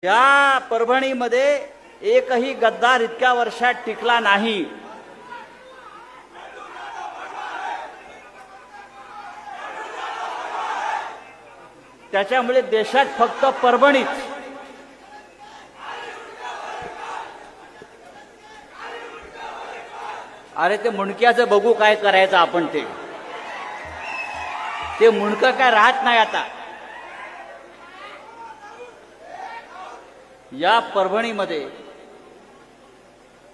या परभणीमध्ये एकही गद्दार इतक्या वर्षात टिकला नाही। त्याच्यामुळे देशात फक्त परभणीत अरे ते मुंडक्याचं बघू काय करायचं आपण, ते मुंडकं काय राहत नाही आता। या परभणीमध्ये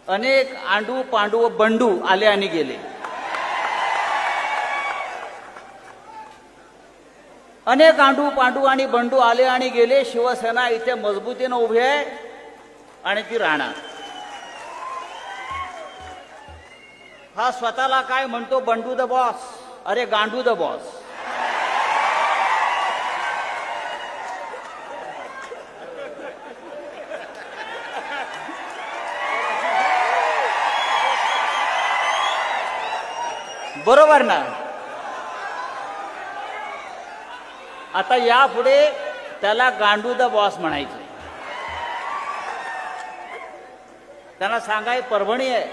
अनेक आंडू पांडू व बंडू आले आणि गेले। अनेक आंडू पांडू आणि बंडू आले आणि गेले। शिवसेना इथे मजबूतीने उभी आहे आणि ती राहणार। हा स्वतःला काय म्हणतो, बंडू द बॉस, अरे गांडू द बॉस। बरोबर ना? आता यापुढे त्याला गांडू द बॉस म्हणायचं। त्यांना सांगाय परभणी आहे,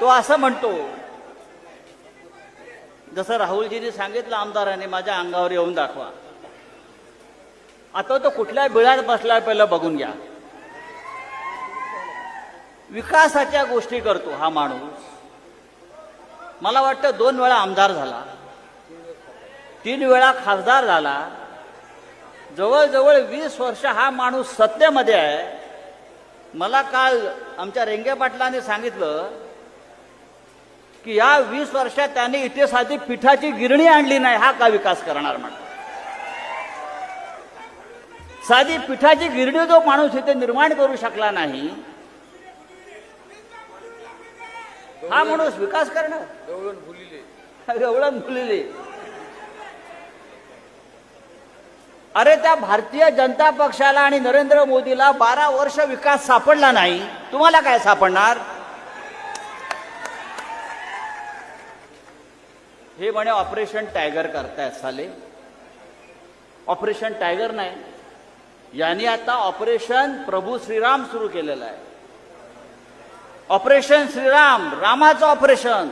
तो असं म्हणतो जसं राहुलजींनी सांगितलं आमदारांनी, माझ्या अंगावर येऊन दाखवा। आता तो कुठल्या बिळात बसलाय पहिलं बघून घ्या। विकासाच्या गोष्टी करतो हा माणूस। मला वाटतं 2 वेळा आमदार झाला, 3 वेळा खासदार झाला, जवळजवळ 20 वर्ष हा माणूस सत्तेमध्ये आहे। मला काल आमच्या रेंगे पाटलांनी सांगितलं की या 20 वर्षात त्यांनी इथे साधी पिठाची गिरणी आणली नाही, हा का विकास करणार म्हणतो। साधी पिठाची गिरणी जो माणूस इथे निर्माण करू शकला नाही, हा माणूस विकास करणार? गवळण फुलिले। अरे त्या भारतीय जनता पक्षाला आणि नरेंद्र मोदीला 12 वर्ष विकास सापडला नाही, तुम्हाला काय सापडणार? हे म्हणे ऑपरेशन टायगर करतायत साले। ऑपरेशन टायगर नाही, यांनी आता ऑपरेशन प्रभू श्रीराम सुरू केलेलं आहे। ऑपरेशन श्रीराम, रामाचं ऑपरेशन।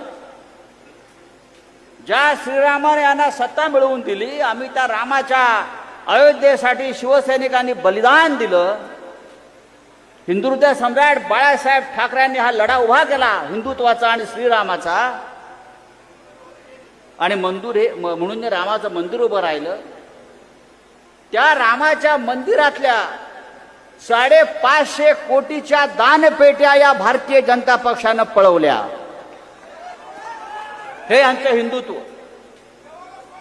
ज्या श्रीरामाने यांना सत्ता मिळवून दिली, आम्ही त्या रामाच्या अयोध्येसाठी शिवसैनिकांनी बलिदान दिलं। हिंदुहृदय सम्राट बाळासाहेब ठाकरेंनी हा लढा उभा केला हिंदुत्वाचा आणि श्रीरामाचा, आणि म्हणून रामाचं मंदिर उभं राहिलं। त्या रामाच्या मंदिरातल्या 550 कोटीच्या दानपेट्या या भारतीय जनता पक्षानं पळवल्या। हे यांचं हिंदुत्व।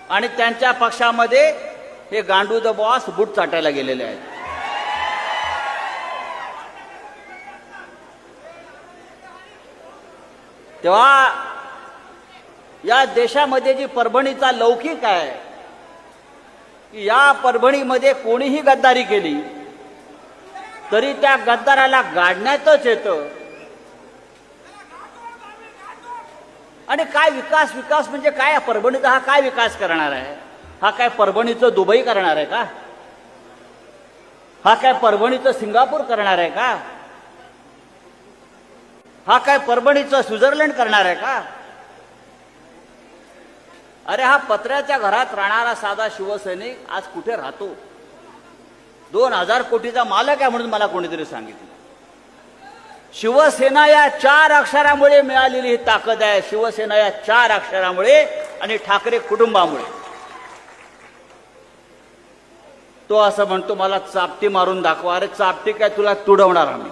आणि त्यांच्या पक्षामध्ये हे गांडू द बॉस बूट चाटायला गेलेले आहेत। तेव्हा या देशामध्ये जी परभणीचा लौकिक आहे की या परभणीमध्ये कोणीही गद्दारी केली तरी त्या गद्दाराला गाडण्यातच येतं। आणि काय विकास, विकास म्हणजे काय? परभणीचा हा काय विकास करणार आहे? हा काय परभणीचं दुबई करणार आहे का? हा काय परभणीचं सिंगापूर करणार आहे का? हा काय परभणीचं स्वित्झर्लंड करणार आहे का? अरे हा पत्र्याच्या घरात राहणारा साधा शिवसैनिक आज कुठे राहतो? 2000 कोटीचा मालक आहे म्हणून मला कोणीतरी सांगितलं। शिवसेना या 4 अक्षरामुळे मिळालेली ही ताकद आहे। शिवसेना या 4 अक्षरामुळे आणि ठाकरे कुटुंबामुळे। तो असं म्हणतो मला चापटी मारून दाखवा। अरे चापटी काय, तुला तुडवणार आम्ही।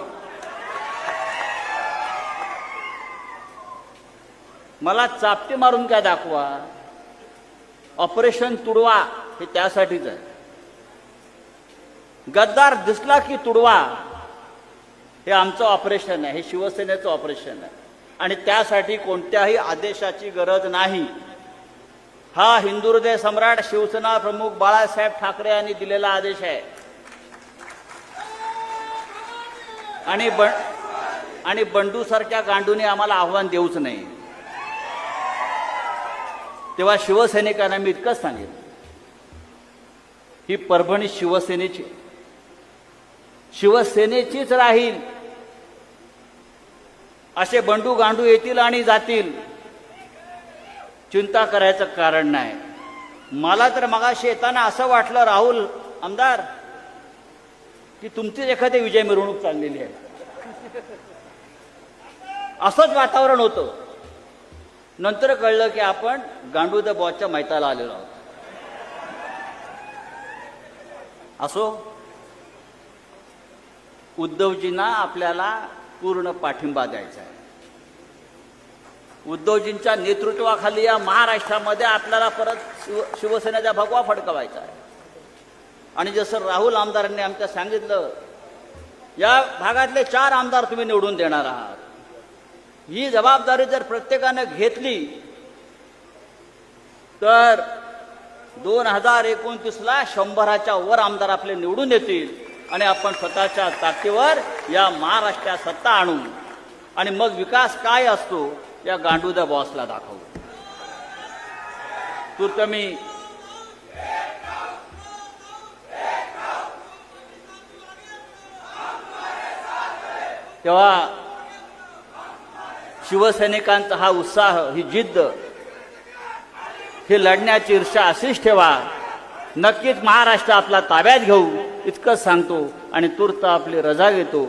मला चापटी मारून काय दाखवा? ऑपरेशन तुडवा हे त्यासाठीच आहे। गद्दार दिसला की तुडवा, हे आमचं ऑपरेशन आहे, हे शिवसेनेचं ऑपरेशन आहे। आणि त्यासाठी कोणत्याही आदेशाची गरज नाही। हा हिंदुहृदय सम्राट शिवसेना प्रमुख बाळासाहेब ठाकरे यांनी दिलेला आदेश आहे। आणि बंडू सारख्या गांडूने आम्हाला आव्हान देऊच नाही। तेव्हा शिवसैनिकांना मी इतकंच सांगेन, ही परभणी शिवसेनेची, शिवसेनेचीच राहील. असे बंडू गांडू येतील आणि जातील, चिंता करायचं कारण नाही. मला तर मगाशी येताना असं वाटलं राहुल आमदार की तुमचीच एखादी विजय मिरवणूक चाललेली आहे, असंच वातावरण होतं. नंतर कळलं की आपण गांडू द बॉसच्या मैताला आलेलो आहोत. असो, उद्धवजींना आपल्याला पूर्ण पाठिंबा द्यायचा आहे. उद्धवजींच्या नेतृत्वाखाली या महाराष्ट्रामध्ये आपल्याला परत शिवसेनेचा भगवा फडकवायचा आहे. आणि जसं राहुल आमदारांनी आमच्या सांगितलं, या भागातले 4 आमदार तुम्ही निवडून देणार आहात. ही जबाबदारी जर प्रत्येकानं घेतली तर 2029ला 100च्या वर आमदार आपले निवडून येतील आणि आपण स्वतःच्या ताकदीवर या महाराष्ट्रात सत्ता आणू आणि मग विकास काय असतो या गांडू द बॉसला दाखवू. तूर्त मी तेव्हा शिवसैनिकांचा हा उत्साह, ही जिद्द, ही लढण्याची ईर्षा अशीच ठेवा. नक्कीच महाराष्ट्र आपला ताब्यात घेऊ इतकंच सांगतो आणि तूर्त आपली रजा घेतो.